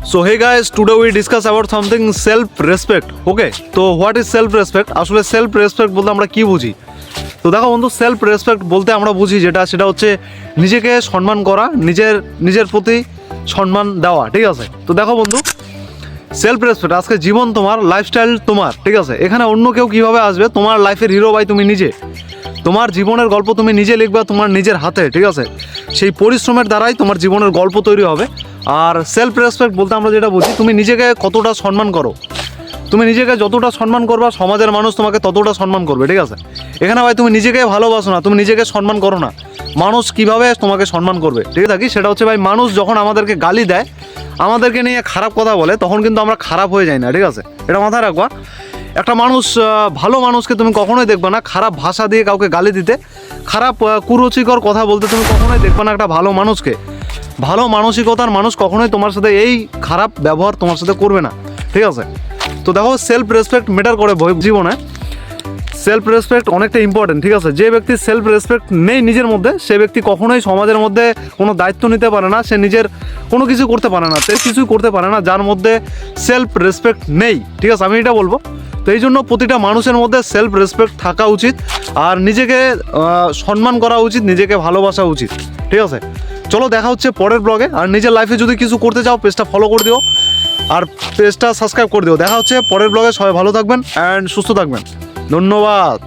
So hey guys, today we discuss about something self-respect. Okay, তো what is self-respect? আসলে self-respect বলতে আমরা কি বুঝি? তো দেখো বন্ধু, সেলফ রেসপেক্ট বলতে আমরা বুঝি সেটা হচ্ছে নিজেকে সম্মান করা, নিজের প্রতি সম্মান দেওয়া, ঠিক আছে? তো দেখো বন্ধু, সেলফ রেসপেক্ট, আজকে জীবন তোমার, লাইফস্টাইল তোমার, ঠিক আছে? এখানে অন্য কেউ কীভাবে আসবে? তোমার লাইফের হিরো ভাই তুমি নিজে। তোমার জীবনের গল্প তুমি নিজে লিখবা তোমার নিজের হাতে, ঠিক আছে? সেই পরিশ্রমের দ্বারাই তোমার জীবনের গল্প তৈরি হবে। আর সেলফ রেসপেক্ট বলতে আমরা যেটা বুঝি, তুমি নিজেকে কতটা সম্মান করো। তুমি নিজেকে যতটা সম্মান করবা, সমাজের মানুষ তোমাকে ততটা সম্মান করবে, ঠিক আছে? এখানে ভাই তুমি নিজেকে ভালোবাসো না, তুমি নিজেকে সম্মান করো না, মানুষ কিভাবে তোমাকে সম্মান করবে? ঠিক আছে? সেটা হচ্ছে ভাই, মানুষ যখন আমাদেরকে গালি দেয়, আমাদেরকে নিয়ে খারাপ কথা বলে, তখন কিন্তু আমরা খারাপ হয়ে যাই না, ঠিক আছে? এটা মাথায় রাখবা। একটা মানুষ, ভালো মানুষকে তুমি কখনোই দেখবে না খারাপ ভাষা দিয়ে কাউকে গালি দিতে, খারাপ কুরুচিকর কথা বলতে তুমি কখনোই দেখবে না একটা ভালো মানুষকে। ভালো মানসিকতার মানুষ কখনোই তোমার সাথে এই খারাপ ব্যবহার তোমার সাথে করবে না, ঠিক আছে? তো দেখো, সেলফ রেসপেক্ট ম্যাটার করে জীবনে। সেলফ রেসপেক্ট অনেকটা ইম্পর্টেন্ট, ঠিক আছে? যে ব্যক্তি সেলফ রেসপেক্ট নেই নিজের মধ্যে, সে ব্যক্তি কখনোই সমাজের মধ্যে কোনো দায়িত্ব নিতে পারে না, সে নিজের কোনো কিছু করতে পারে না, সে কিছুই করতে পারে না যার মধ্যে সেলফ রেসপেক্ট নেই, ঠিক আছে? আমি এটা বলবো। তো এই জন্য প্রতিটা মানুষের মধ্যে সেলফ রেসপেক্ট থাকা উচিত, আর নিজেকে সম্মান করা উচিত, নিজেকে ভালোবাসা উচিত, ঠিক আছে? চলো, দেখা হচ্ছে পরের ব্লগে। আর নিজের লাইফে যদি কিছু করতে চাও, পেজটা ফলো করে দিও আর পেজটা সাবস্ক্রাইব করে দিও। দেখা হচ্ছে পরের ব্লগে। সবাই ভালো থাকবেন অ্যান্ড সুস্থ থাকবেন। ধন্যবাদ।